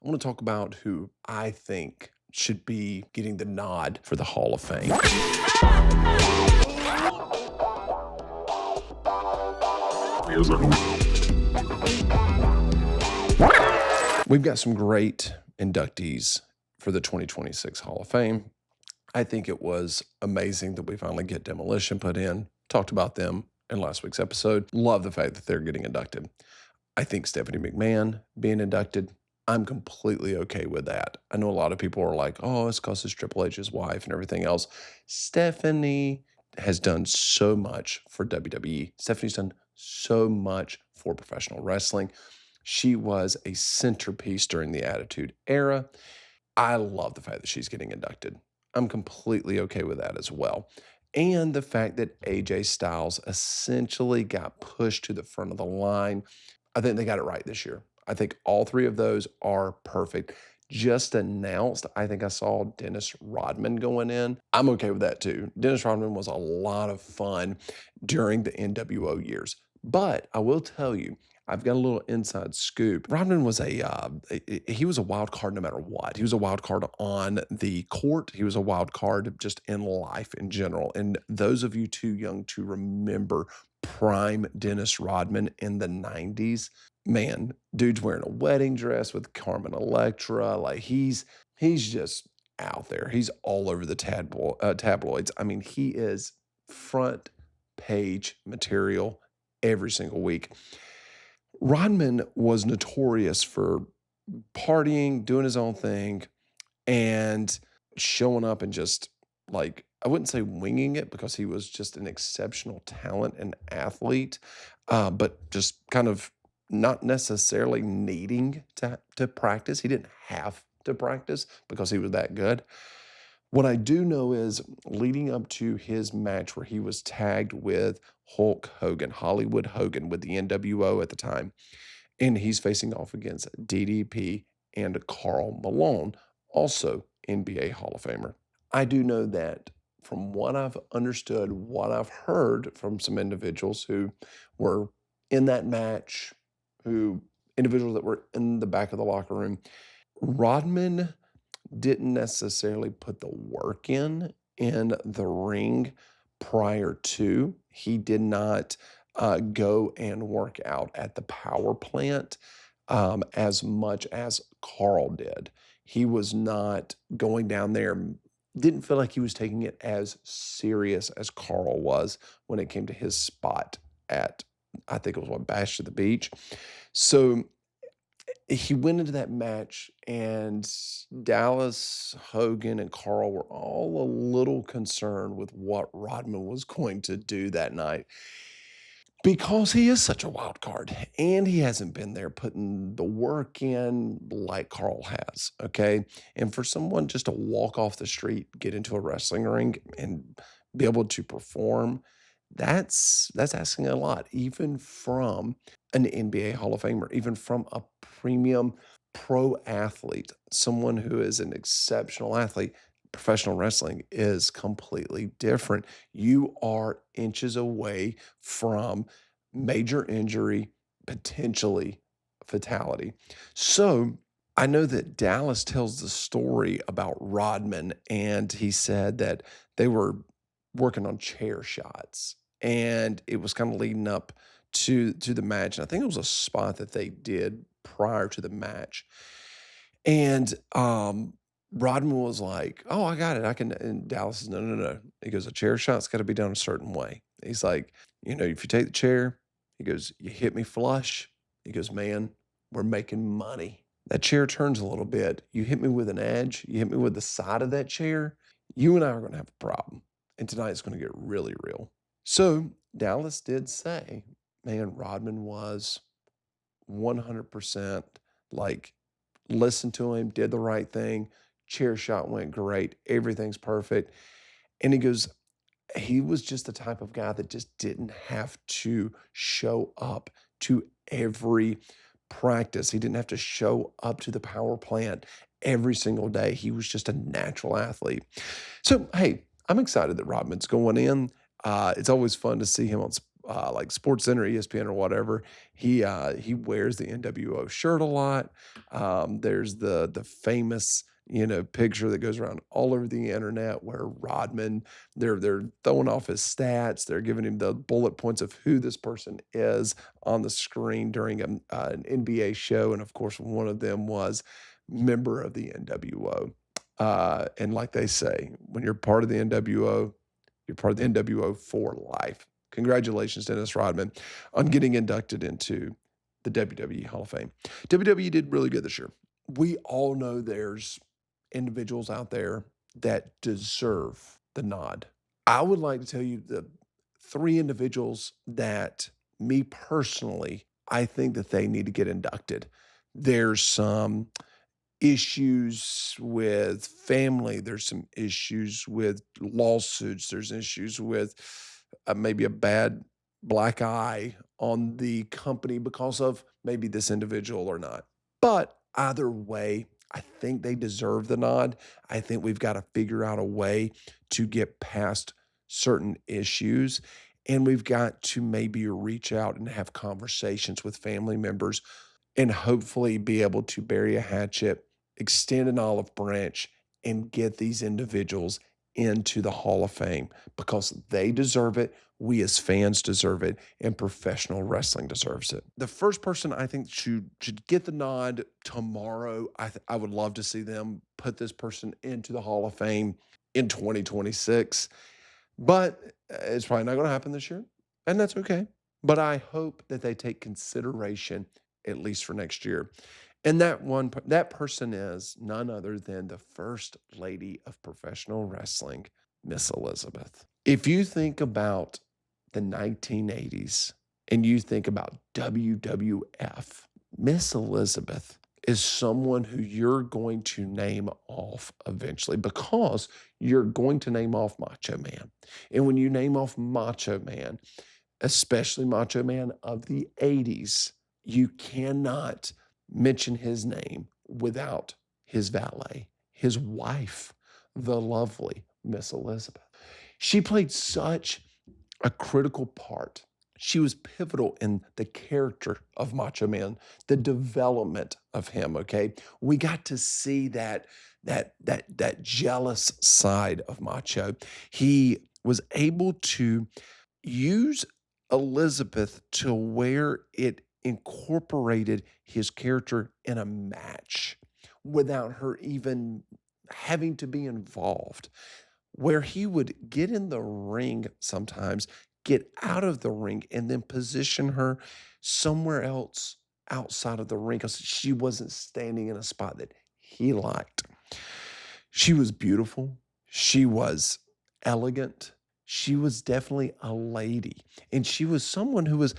I want to talk about who I think should be getting the nod for the Hall of Fame. We've got some great inductees for the 2026 Hall of Fame. I think it was amazing that we finally get Demolition put in. Talked about them in last week's episode. Love the fact that they're getting inducted. I think Stephanie McMahon being inducted, I'm completely okay with that. I know a lot of people are like, oh, it's because it's Triple H's wife and everything else. Stephanie has done so much for WWE. Stephanie's done so much for professional wrestling. She was a centerpiece during the Attitude Era. I love the fact that she's getting inducted. I'm completely okay with that as well. And the fact that AJ Styles essentially got pushed to the front of the line, I think they got it right this year. I think all three of those are perfect. Just announced, I think I saw Dennis Rodman going in. I'm okay with that too. Dennis Rodman was a lot of fun during the NWO years. But I will tell you, I've got a little inside scoop. Rodman was he was a wild card no matter what. He was a wild card on the court. He was a wild card just in life in general. And those of you too young to remember prime Dennis Rodman in the 90s, man, dude's wearing a wedding dress with Carmen Electra. Like he's just out there. He's all over the tabloids. I mean, he is front page material every single week. Rodman was notorious for partying, doing his own thing, and showing up and just like, I wouldn't say winging it because he was just an exceptional talent and athlete, but just kind of not necessarily needing to practice. He didn't have to practice because he was that good. What I do know is leading up to his match where he was tagged with Hulk Hogan, Hollywood Hogan with the NWO at the time, and he's facing off against DDP and Karl Malone, also NBA Hall of Famer. I do know that from what I've understood, what I've heard from some individuals who were in that match, individuals that were in the back of the locker room, Rodman didn't necessarily put the work in the ring prior to. He did not go and work out at the power plant as much as Carl did. He was not going down there, didn't feel like he was taking it as serious as Carl was when it came to his spot at, I think it was Bash to the Beach. So he went into that match, and Dallas, Hogan, and Carl were all a little concerned with what Rodman was going to do that night because he is such a wild card and he hasn't been there putting the work in like Carl has, okay? And for someone just to walk off the street, get into a wrestling ring, and be able to perform, that's asking a lot, even from an NBA Hall of Famer, even from a premium pro athlete, someone who is an exceptional athlete. Professional wrestling is completely different. You are inches away from major injury, potentially fatality. So I know that Dallas tells the story about Rodman, and he said that they were working on chair shots, and it was kind of leading up to the match. And I think it was a spot that they did prior to the match. And Rodman was like, oh, I got it. I can. And Dallas says, no, no, no. He goes, a chair shot's got to be done a certain way. He's like, if you take the chair, he goes, you hit me flush. He goes, man, we're making money. That chair turns a little bit. You hit me with an edge. You hit me with the side of that chair. You and I are going to have a problem. And tonight's going to get really real. So Dallas did say, man, Rodman was 100% like, listened to him, did the right thing. Chair shot went great. Everything's perfect. And he goes, he was just the type of guy that just didn't have to show up to every practice. He didn't have to show up to the power plant every single day. He was just a natural athlete. So, hey, I'm excited that Rodman's going in. It's always fun to see him on like Sports Center, ESPN, or whatever. He wears the NWO shirt a lot. There's the famous picture that goes around all over the internet where Rodman, they're throwing off his stats, they're giving him the bullet points of who this person is on the screen during an NBA show, and of course one of them was member of the NWO. And like they say, when you're part of the NWO, you're part of the NWO for life. Congratulations, Dennis Rodman, on getting inducted into the WWE Hall of Fame. WWE did really good this year. We all know there's individuals out there that deserve the nod. I would like to tell you the three individuals that me personally, I think that they need to get inducted. There's some issues with family. There's some issues with lawsuits. There's issues with maybe a bad black eye on the company because of maybe this individual or not. But either way, I think they deserve the nod. I think we've got to figure out a way to get past certain issues. And we've got to maybe reach out and have conversations with family members and hopefully be able to bury a hatchet, extend an olive branch, and get these individuals into the Hall of Fame because they deserve it. We as fans deserve it, and professional wrestling deserves it. The first person I think should get the nod tomorrow. I would love to see them put this person into the Hall of Fame in 2026, but it's probably not going to happen this year, and that's okay. But I hope that they take consideration at least for next year. And that person is none other than the first lady of professional wrestling, Miss Elizabeth. If you think about the 1980s and you think about WWF, Miss Elizabeth is someone who you're going to name off eventually because you're going to name off Macho Man. And when you name off Macho Man, especially Macho Man of the 80s, you cannot mention his name without his valet, his wife, the lovely Miss Elizabeth. She played such a critical part. She was pivotal in the character of Macho Man, the development of him, okay? We got to see that jealous side of Macho. He was able to use Elizabeth to where it incorporated his character in a match without her even having to be involved, where he would get in the ring sometimes, get out of the ring, and then position her somewhere else outside of the ring because she wasn't standing in a spot that he liked. She was beautiful. She was elegant. She was definitely a lady. And she was someone who was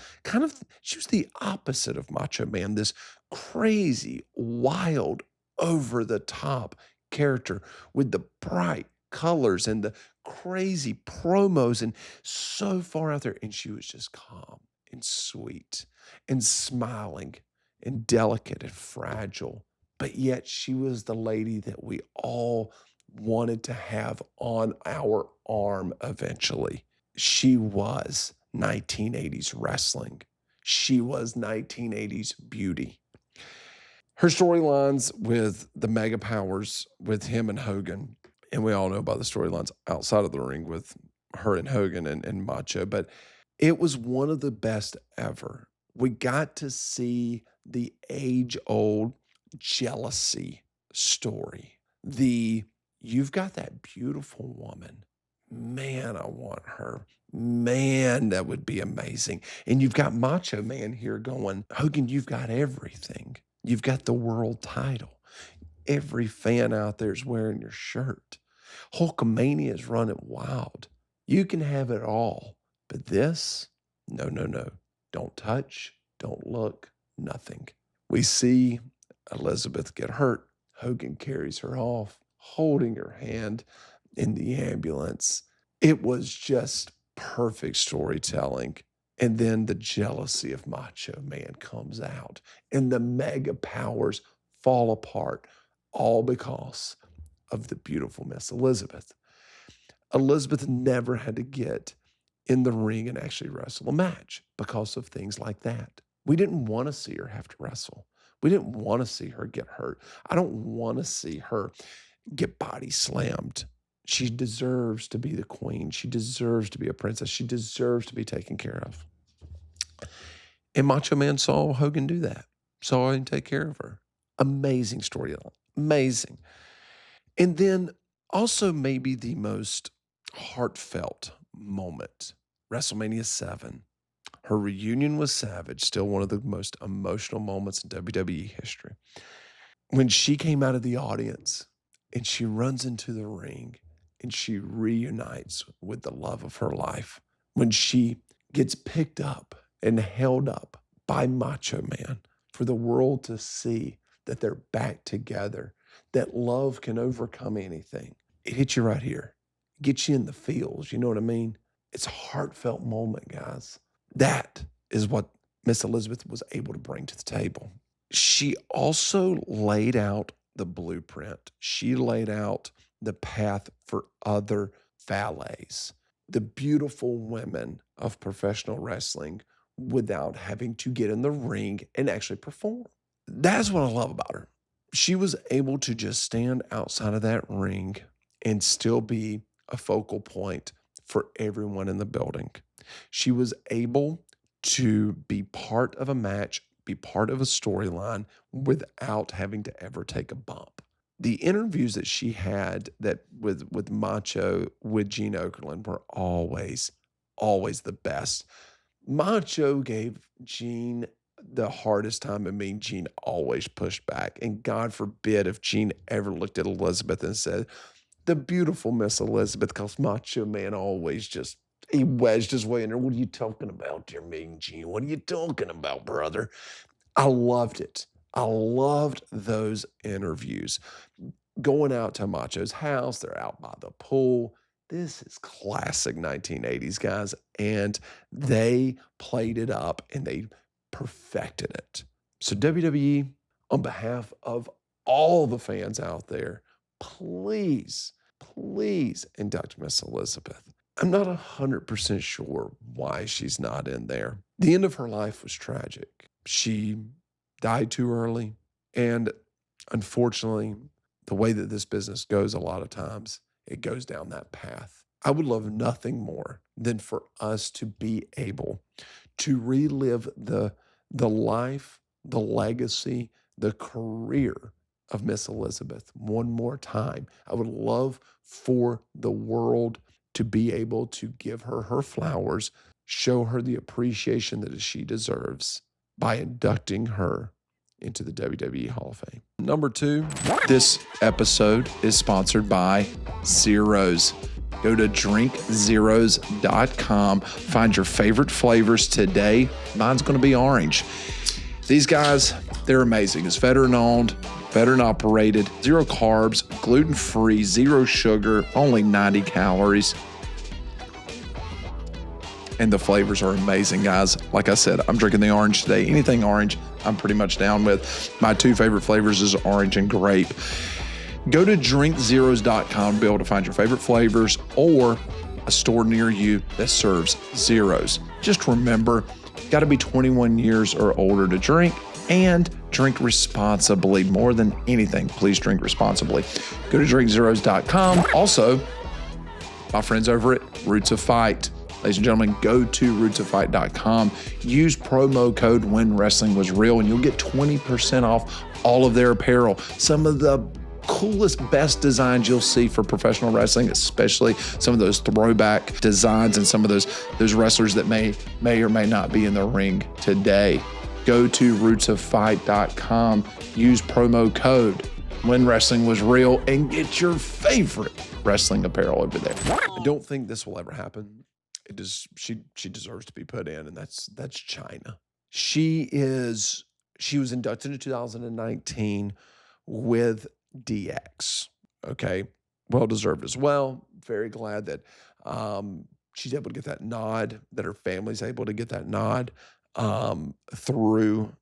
she was the opposite of Macho Man, this crazy, wild, over the top character with the bright colors and the crazy promos and so far out there. And she was just calm and sweet and smiling and delicate and fragile. But yet she was the lady that we all wanted to have on our arm eventually. She was 1980s wrestling. She was 1980s beauty. Her storylines with the Mega Powers, with him and Hogan, and we all know about the storylines outside of the ring with her and Hogan and Macho, but it was one of the best ever. We got to see the age-old jealousy story. You've got that beautiful woman. Man, I want her. Man, that would be amazing. And you've got Macho Man here going, Hogan, you've got everything. You've got the world title. Every fan out there is wearing your shirt. Hulkamania is running wild. You can have it all. But this, no, no, no. Don't touch, don't look, nothing. We see Elizabeth get hurt. Hogan carries her off, holding her hand in the ambulance. It was just perfect storytelling. And then the jealousy of Macho Man comes out, and the mega powers fall apart, all because of the beautiful Miss Elizabeth. Elizabeth never had to get in the ring and actually wrestle a match because of things like that. We didn't want to see her have to wrestle. We didn't want to see her get hurt. I don't want to see her get body slammed. She deserves to be the queen. She deserves to be a princess. She deserves to be taken care of. And Macho Man saw Hogan do that. Saw him take care of her. Amazing storyline. Amazing. And then also maybe the most heartfelt moment, WrestleMania 7. Her reunion with Savage, still one of the most emotional moments in WWE history. When she came out of the audience and she runs into the ring and she reunites with the love of her life, when she gets picked up and held up by Macho Man for the world to see that they're back together, that love can overcome anything. It hits you right here. Gets you in the feels, you know what I mean? It's a heartfelt moment, guys. That is what Miss Elizabeth was able to bring to the table. She also laid out the blueprint. She laid out the path for other valets, the beautiful women of professional wrestling without having to get in the ring and actually perform. That's what I love about her. She was able to just stand outside of that ring and still be a focal point for everyone in the building. She was able to be part of a match, be part of a storyline without having to ever take a bump. The interviews that she had that with Macho, with Gene Okerlund were always the best. Macho gave Gene the hardest time. I mean, Gene always pushed back. And God forbid if Gene ever looked at Elizabeth and said, the beautiful Miss Elizabeth, because Macho Man always just, he wedged his way in there. What are you talking about, dear Mean Gene? What are you talking about, brother? I loved it. I loved those interviews. Going out to Macho's house, they're out by the pool. This is classic 1980s, guys. And they played it up and they perfected it. So WWE, on behalf of all the fans out there, please induct Miss Elizabeth. I'm not 100% sure why she's not in there. The end of her life was tragic. She died too early. And unfortunately, the way that this business goes a lot of times, it goes down that path. I would love nothing more than for us to be able to relive the life, the legacy, the career of Miss Elizabeth one more time. I would love for the world to be able to give her her flowers, show her the appreciation that she deserves by inducting her into the WWE Hall of Fame. Number 2, this episode is sponsored by Zeros. Go to drinkzeros.com. Find your favorite flavors today. Mine's going to be orange. These guys, they're amazing. It's veteran owned, veteran operated, 0 carbs, gluten-free, 0 sugar, only 90 calories. And the flavors are amazing, guys. Like I said, I'm drinking the orange today. Anything orange, I'm pretty much down with. My 2 favorite flavors is orange and grape. Go to drinkzeros.com to be able to find your favorite flavors or a store near you that serves zeros. Just remember, got to be 21 years or older to drink and drink responsibly. More than anything, please drink responsibly. Go to drinkzeros.com. Also, my friends over at Roots of Fight. Ladies and gentlemen, go to rootsoffight.com. Use promo code When Wrestling Was Real, and you'll get 20% off all of their apparel. Some of the coolest, best designs you'll see for professional wrestling, especially some of those throwback designs and some of those wrestlers that may or may not be in the ring today. Go to rootsoffight.com. Use promo code When Wrestling Was Real and get your favorite wrestling apparel over there. I don't think this will ever happen. It is, she deserves to be put in, and that's Chyna. She was inducted in 2019 with DX. Okay, well deserved as well. Very glad that she's able to get that nod, that her family's able to get that nod through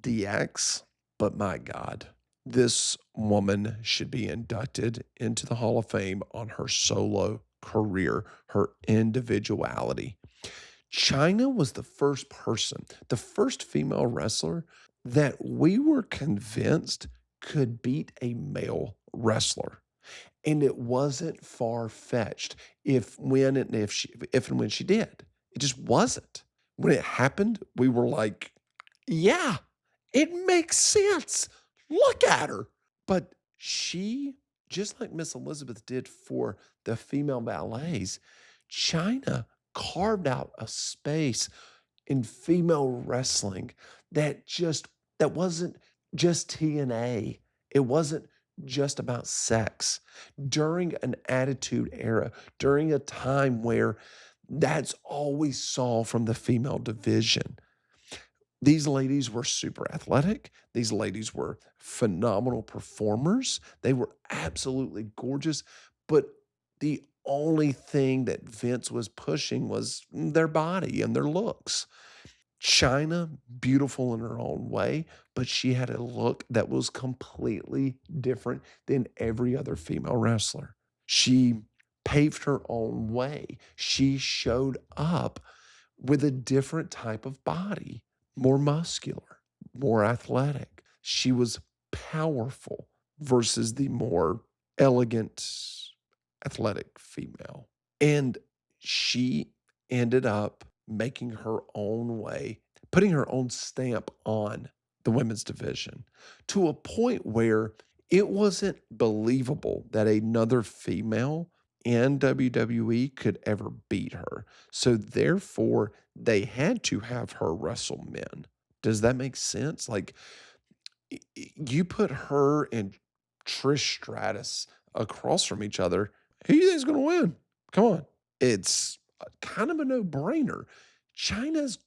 DX. But my God, this woman should be inducted into the Hall of Fame on her solo career, her individuality. Chyna was the first person, the first female wrestler that we were convinced could beat a male wrestler. And it wasn't far-fetched if and when she did. It just wasn't. When it happened, we were like, yeah, it makes sense. Look at her. But she, just like Miss Elizabeth did for the female ballets, Chyna carved out a space in female wrestling that wasn't just TNA. It wasn't just about sex. During an attitude era, during a time where that's all we saw from the female division. These ladies were super athletic. These ladies were phenomenal performers. They were absolutely gorgeous. But the only thing that Vince was pushing was their body and their looks. Chyna, beautiful in her own way, but she had a look that was completely different than every other female wrestler. She paved her own way. She showed up with a different type of body, more muscular, more athletic. She was powerful versus the more elegant, athletic female. And she ended up making her own way, putting her own stamp on the women's division to a point where it wasn't believable that another female in WWE could ever beat her. So therefore, they had to have her wrestle men. Does that make sense? Like, you put her and Trish Stratus across from each other, who do you think is going to win? Come on. It's kind of a no-brainer. Chyna's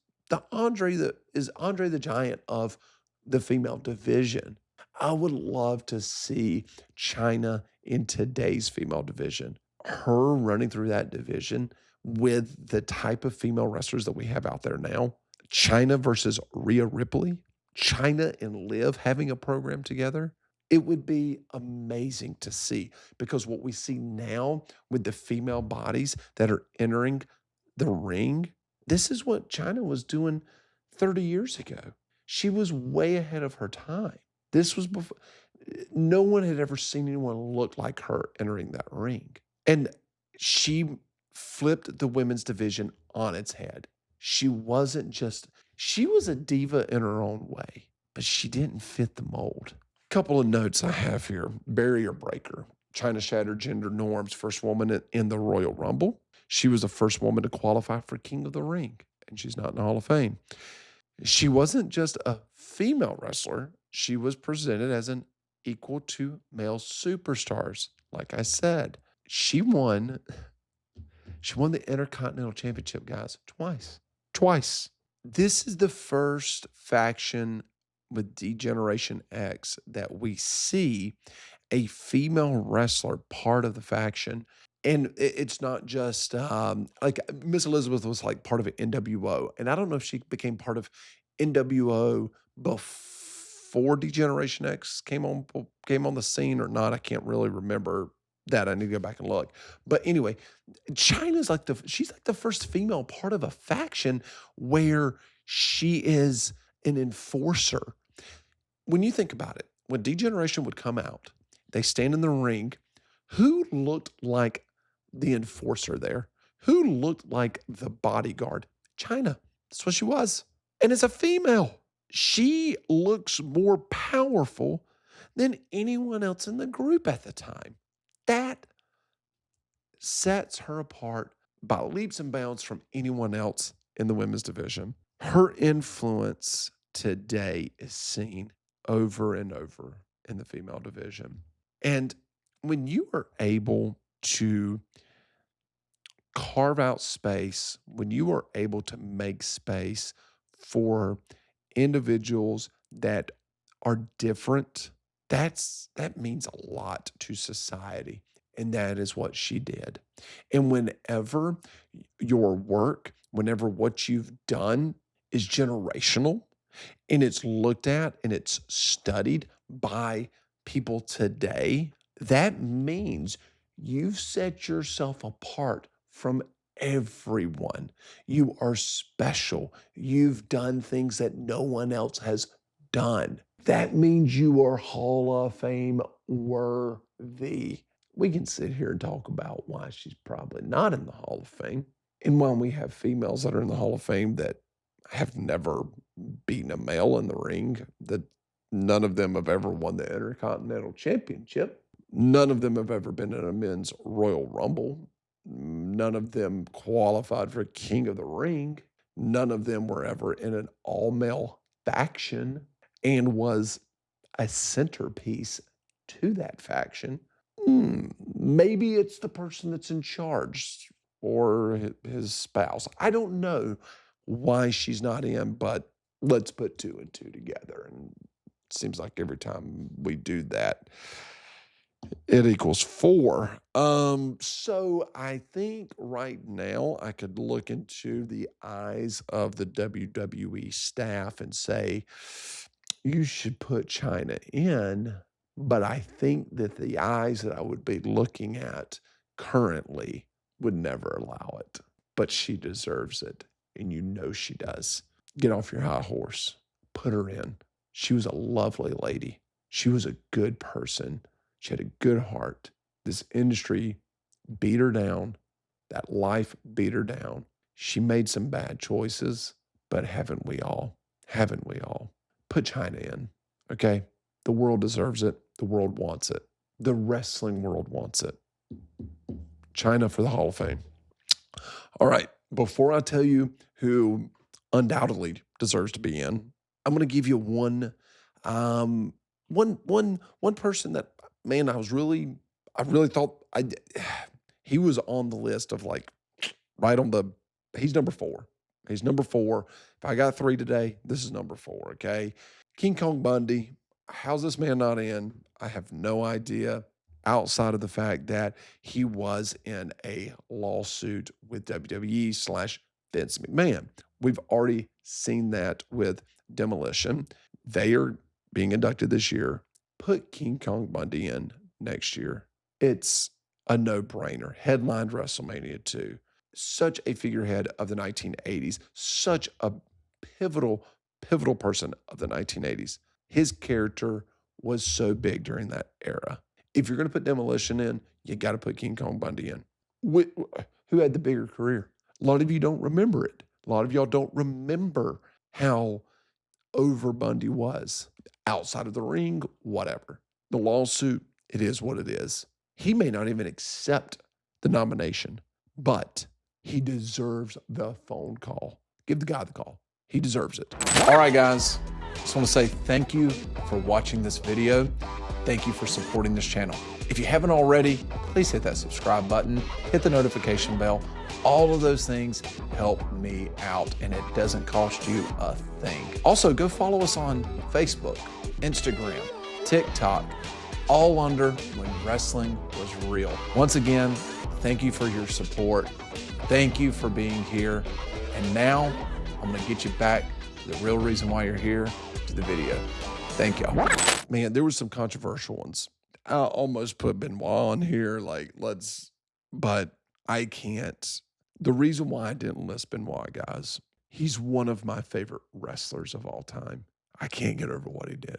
Andre the Giant of the female division. I would love to see Chyna in today's female division. Her running through that division with the type of female wrestlers that we have out there now. Chyna versus Rhea Ripley. Chyna and Liv having a program together. It would be amazing to see, because what we see now with the female bodies that are entering the ring, this is what Chyna was doing 30 years ago. She was way ahead of her time. This was before, no one had ever seen anyone look like her entering that ring. And she flipped the women's division on its head. She was a diva in her own way, but she didn't fit the mold. Couple of notes I have here. Barrier breaker. Chyna shattered gender norms. First woman in the Royal Rumble. She was the first woman to qualify for King of the Ring, and she's not in the Hall of Fame. She wasn't just a female wrestler. She was presented as an equal to male superstars. Like I said, she won the Intercontinental Championship, guys, twice. This is the first faction with D-Generation X that we see a female wrestler part of the faction. And it's not just like Miss Elizabeth was like part of an NWO. And I don't know if she became part of NWO before D-Generation X came on the scene or not. I can't really remember that. I need to go back and look. But anyway, Chyna's she's like the first female part of a faction where she is an enforcer. When you think about it, when D-Generation would come out, they stand in the ring. Who looked like the enforcer there? Who looked like the bodyguard? Chyna. That's what she was. And as a female, she looks more powerful than anyone else in the group at the time. That sets her apart by leaps and bounds from anyone else in the women's division. Her influence today is seen over and over in the female division. And when you are able to carve out space, when you are able to make space for individuals that are different, that means a lot to society. And that is what she did. And whenever your work, whenever what you've done is generational and it's looked at and it's studied by people today, that means You've set yourself apart from everyone. You are special. You've done things that no one else has done. That means you are Hall of Fame worthy. We can sit here and talk about why she's probably not in the Hall of Fame. And while we have females that are in the Hall of Fame that have never beaten a male in the ring, that none of them have ever won the Intercontinental Championship. None of them have ever been in a men's Royal Rumble. None of them qualified for King of the Ring. None of them were ever in an all-male faction and was a centerpiece to that faction. Maybe it's the person that's in charge or his spouse. I don't know why she's not in, but let's put 2 and 2 together. And it seems like every time we do that, it equals 4. So I think right now I could look into the eyes of the WWE staff and say, you should put Chyna in, but I think that the eyes that I would be looking at currently would never allow it. But she deserves it, and you know she does. Get off your high horse. Put her in. She was a lovely lady. She was a good person. She had a good heart. This industry beat her down. That life beat her down. She made some bad choices, but haven't we all? Haven't we all? Put Chyna in, okay? The world deserves it. The world wants it. The wrestling world wants it. Chyna for the Hall of Fame. All right, before I tell you who undoubtedly deserves to be in, I'm going to give you one person that, man, I really thought he was on the list of like right on the, he's number 4. He's number 4. If I got 3 today, this is number 4, okay? King Kong Bundy. How's this man not in? I have no idea, outside of the fact that he was in a lawsuit with WWE/Vince McMahon. We've already seen that with Demolition. They are being inducted this year. Put King Kong Bundy in next year. It's a no-brainer. Headlined WrestleMania 2. Such a figurehead of the 1980s. Such a pivotal person of the 1980s. His character was so big during that era. If you're going to put Demolition in, you got to put King Kong Bundy in. Who had the bigger career? A lot of you don't remember it. A lot of y'all don't remember how over Bundy was. Outside of the ring, whatever. The lawsuit, it is what it is. He may not even accept the nomination, but he deserves the phone call. Give the guy the call. He deserves it. All right, guys. Just want to say thank you for watching this video. Thank you for supporting this channel. If you haven't already, please hit that subscribe button, hit the notification bell. All of those things help me out, and it doesn't cost you a thing. Also, go follow us on Facebook, Instagram, TikTok, all under When Wrestling Was Real. Once again, thank you for your support. Thank you for being here. And now I'm going to get you back to the real reason why you're here, to the video. Thank y'all. Man, there was some controversial ones. I almost put Benoit on here, but I can't. The reason why I didn't list Benoit, guys, he's one of my favorite wrestlers of all time. I can't get over what he did.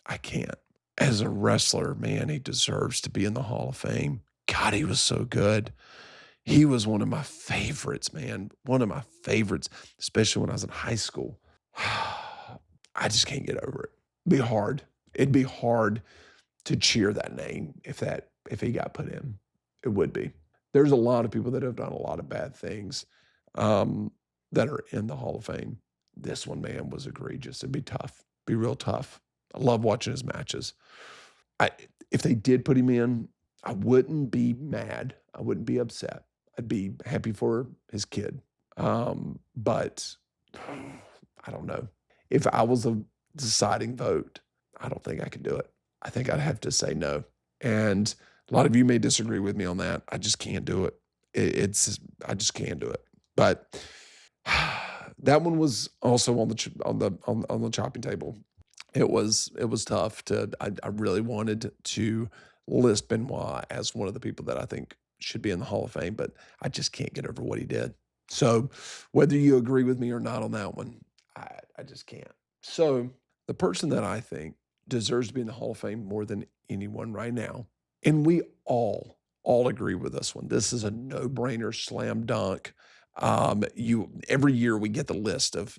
I can't. As a wrestler, man, he deserves to be in the Hall of Fame. God, he was so good. He was one of my favorites, man. One of my favorites, especially when I was in high school. I just can't get over it. It'd be hard. It'd be hard to cheer that name if he got put in. It would be. There's a lot of people that have done a lot of bad things that are in the Hall of Fame. This one, man, was egregious. It'd be tough. Be real tough. I love watching his matches. If they did put him in, I wouldn't be mad. I wouldn't be upset. I'd be happy for his kid. But I don't know. If I was a deciding vote, I don't think I could do it. I think I'd have to say no. And a lot of you may disagree with me on that. I just can't do it. I just can't do it. But that one was also on the chopping table. It was tough to. I really wanted to list Benoit as one of the people that I think should be in the Hall of Fame, but I just can't get over what he did. So whether you agree with me or not on that one, I just can't. So the person that I think deserves to be in the Hall of Fame more than anyone right now, and we all agree with this one. This is a no-brainer, slam dunk. Every year we get the list of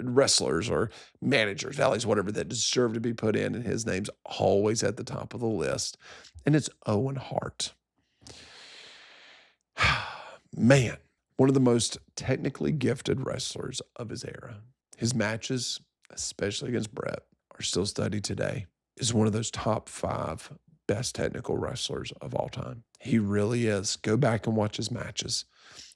wrestlers or managers, valets, whatever that deserve to be put in, and his name's always at the top of the list, and it's Owen Hart. Man, one of the most technically gifted wrestlers of his era. His matches, especially against Brett, are still studied today. Is one of those top 5 best technical wrestlers of all time. He really is. Go back and watch his matches.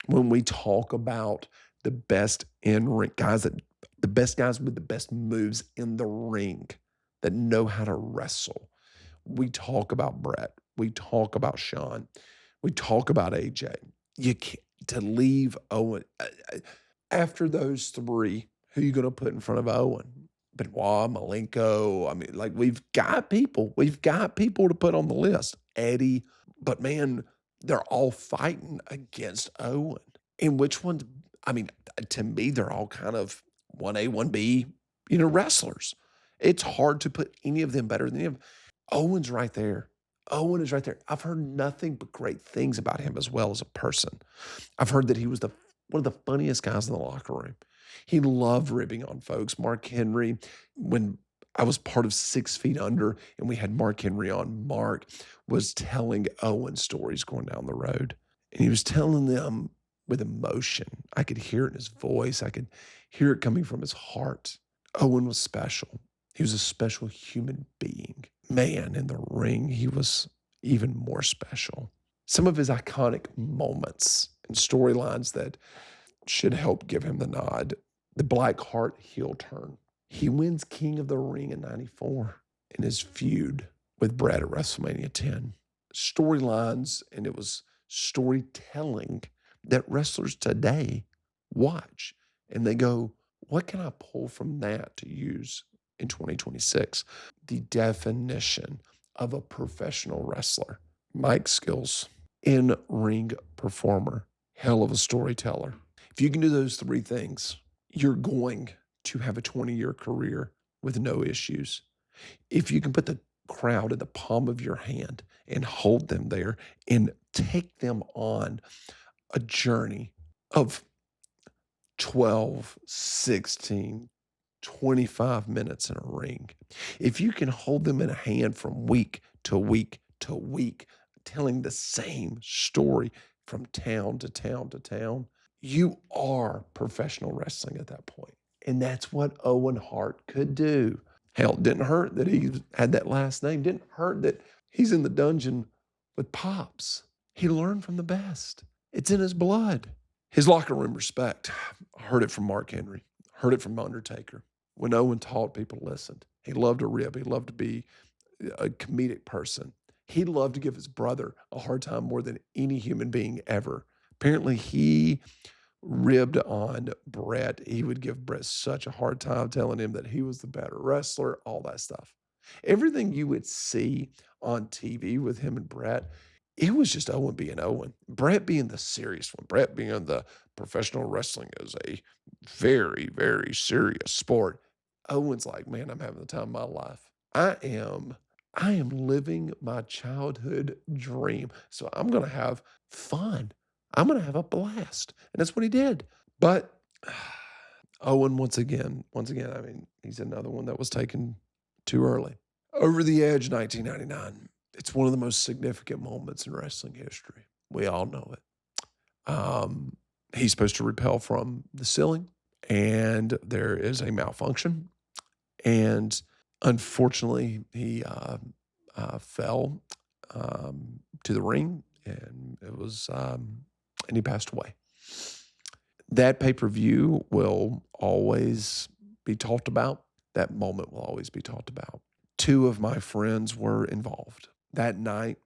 When we talk about the best in-ring guys, the best guys with the best moves in the ring that know how to wrestle, we talk about Brett. We talk about Sean. We talk about AJ. You can't, to leave Owen after those 3, who are you going to put in front of Owen? Benoit, Malenko. I mean, like, we've got people to put on the list. Eddie, but man, they're all fighting against Owen. And which ones? I mean, to me, they're all kind of 1A, 1B, wrestlers. It's hard to put any of them better than him. Owen's right there. Owen is right there. I've heard nothing but great things about him as well as a person. I've heard that he was one of the funniest guys in the locker room. He loved ribbing on folks. Mark Henry, when I was part of 6 Feet Under and we had Mark Henry on, Mark was telling Owen stories going down the road. And he was telling them with emotion. I could hear it in his voice. I could hear it coming from his heart. Owen was special. He was a special human being. Man, in the ring, he was even more special. Some of his iconic moments and storylines that should help give him the nod. The Black Heart heel turn. He wins King of the Ring in 94 in his feud with Brett at WrestleMania 10. Storylines, and it was storytelling that wrestlers today watch. And they go, what can I pull from that to use in 2026? The definition of a professional wrestler. Mic skills, in-ring performer, hell of a storyteller. If you can do those 3 things, you're going to have a 20-year career with no issues. If you can put the crowd in the palm of your hand and hold them there and take them on a journey of 12, 16, 25 minutes in a ring. If you can hold them in a hand from week to week to week, telling the same story from town to town to town, you are professional wrestling at that point. And that's what Owen Hart could do. Hell, it didn't hurt that he had that last name. Didn't hurt that he's in the dungeon with Pops. He learned from the best. It's in his blood. His locker room respect. I heard it from Mark Henry. Heard it from Undertaker. When Owen taught, people listened. He loved to rib. He loved to be a comedic person. He loved to give his brother a hard time more than any human being ever. Apparently, he ribbed on Brett. He would give Brett such a hard time, telling him that he was the better wrestler, all that stuff. Everything you would see on TV with him and Brett, it was just Owen being Owen. Brett being the serious one. Brett being the professional wrestling is a very, very serious sport. Owen's like, man, I'm having the time of my life. I am living my childhood dream. So I'm going to have fun. I'm going to have a blast. And that's what he did. But Owen, once again, I mean, he's another one that was taken too early. Over the Edge, 1999. It's one of the most significant moments in wrestling history. We all know it. He's supposed to rappel from the ceiling, and there is a malfunction. And unfortunately, he fell to the ring, and it was, and he passed away. That pay-per-view will always be talked about. That moment will always be talked about. 2 of my friends were involved. That night,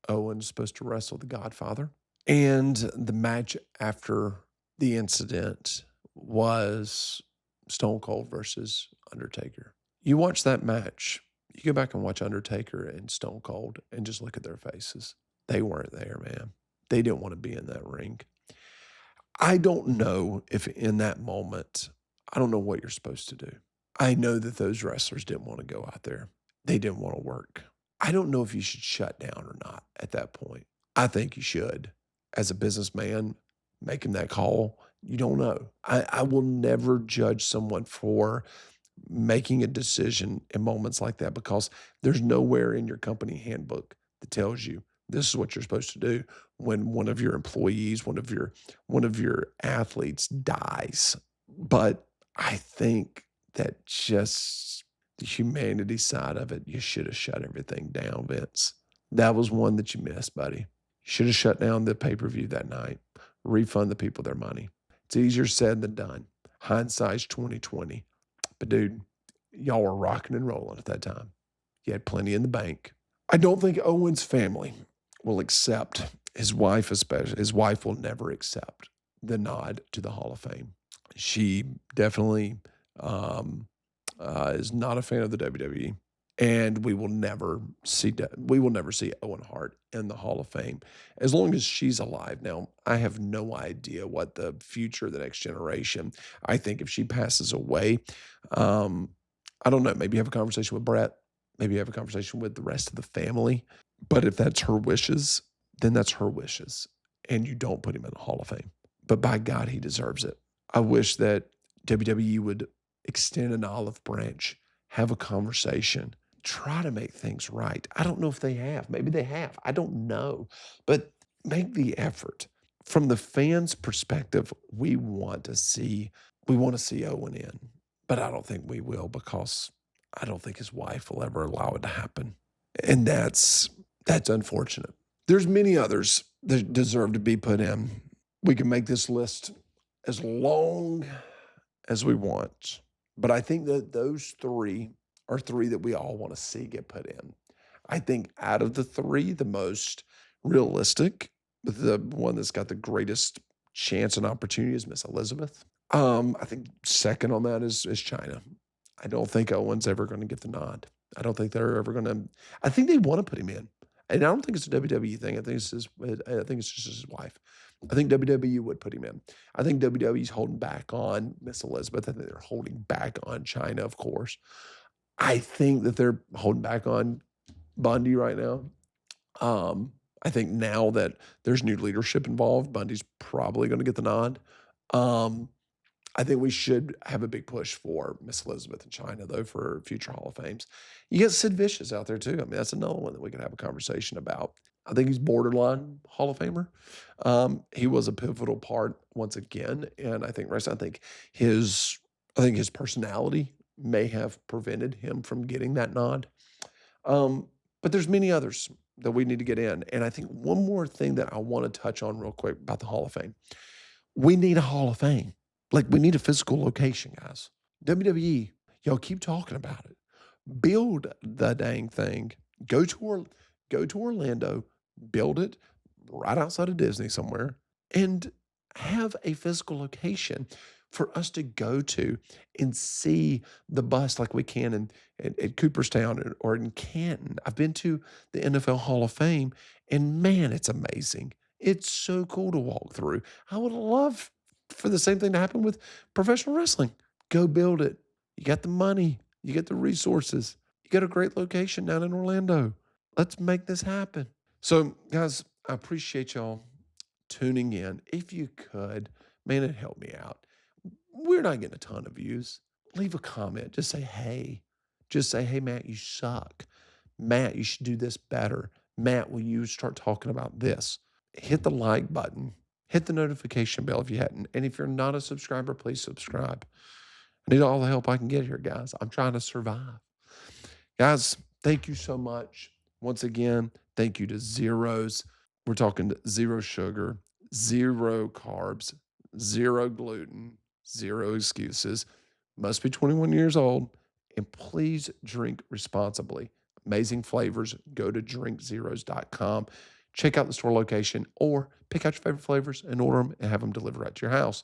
Owen's supposed to wrestle the Godfather. And the match after the incident was Stone Cold versus Undertaker. You watch that match, You go back and watch Undertaker and Stone Cold and just look at their faces. They weren't there, man. They didn't want to be in that ring. I don't know if in that moment, I don't know what you're supposed to do. I know that those wrestlers didn't want to go out there. They didn't want to work. I don't know if you should shut down or not at that point. I think you should. As a businessman, making that call, you don't know. I will never judge someone for making a decision in moments like that because there's nowhere in your company handbook that tells you this is what you're supposed to do when one of your employees, one of your athletes dies. But I think that just the humanity side of it, you should have shut everything down, Vince. That was one that you missed, buddy. You should have shut down the pay-per-view that night. Refund the people their money. It's easier said than done. Hindsight's 2020. But dude, y'all were rocking and rolling at that time. You had plenty in the bank. I don't think Owen's family will accept, his wife especially, his wife will never accept the nod to the Hall of Fame. She definitely is not a fan of the WWE. And we will never see Owen Hart in the Hall of Fame as long as she's alive. Now, I have no idea what the future, the next generation. I think if she passes away, I don't know. Maybe have a conversation with Brett. Maybe have a conversation with the rest of the family. But if that's her wishes, then that's her wishes, and you don't put him in the Hall of Fame. But by God, he deserves it. I wish that WWE would extend an olive branch, have a conversation, try to make things right. I don't know if they have. Maybe they have. I don't know. But make the effort. From the fans' perspective, we want to see Owen in. But I don't think we will because I don't think his wife will ever allow it to happen. And that's unfortunate. There's many others that deserve to be put in. We can make this list as long as we want. But I think that those three are three that we all want to see get put in. I think out of the three, the most realistic, the one that's got the greatest chance and opportunity is Miss Elizabeth. I think second on that is Chyna. I don't think Owen's ever going to get the nod. I don't think they're ever going to. I think they want to put him in, and I don't think it's a WWE thing. I think it's just his wife. I think WWE would put him in. I think WWE's holding back on Miss Elizabeth. I think they're holding back on Chyna, of course. I think that they're holding back on Bundy right now. I think now that there's new leadership involved, Bundy's probably going to get the nod. I think we should have a big push for Miss Elizabeth and Chyna, though, for future Hall of Fames. You get Sid Vicious out there, too. I mean, that's another one that we could have a conversation about. I think he's borderline Hall of Famer. He was a pivotal part once again, and I think his personality may have prevented him from getting that nod. But there's many others that we need to get in. And I think one more thing that I want to touch on real quick about the Hall of Fame. We need a Hall of Fame. Like, we need a physical location, guys. WWE, y'all keep talking about it. Build the dang thing. Go to Orlando, build it right outside of Disney somewhere, and have a physical location for us to go to and see the bust like we can at Cooperstown or in Canton. I've been to the NFL Hall of Fame, and man, it's amazing. It's so cool to walk through. I would love for the same thing to happen with professional wrestling. Go build it. You got the money. You get the resources. You got a great location down in Orlando. Let's make this happen. So, guys, I appreciate y'all tuning in. If you could, man, it helped me out. We're not getting a ton of views. Leave a comment. Just say, hey. Just say, hey, Matt, you suck. Matt, you should do this better. Matt, will you start talking about this? Hit the like button. Hit the notification bell if you hadn't. And if you're not a subscriber, please subscribe. I need all the help I can get here, guys. I'm trying to survive. Guys, thank you so much. Once again, thank you to Zeros. We're talking zero sugar, zero carbs, zero gluten, zero excuses. Must be 21 years old. And please drink responsibly. Amazing flavors. Go to drinkzeros.com. Check out the store location or pick out your favorite flavors and order them and have them delivered right to your house.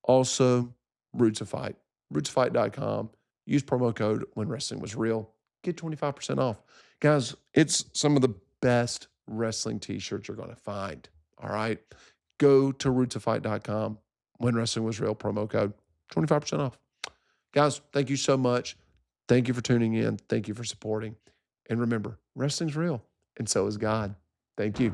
Also, Roots of Fight. Rootsfight.com. Use promo code When Wrestling Was Real. get 25% off. Guys, it's some of the best wrestling t-shirts you're going to find. All right. Go to rootsoffight.com. When Wrestling Was Real promo code, 25% off. Guys, thank you so much. Thank you for tuning in. Thank you for supporting. And remember, wrestling's real, and so is God. Thank you.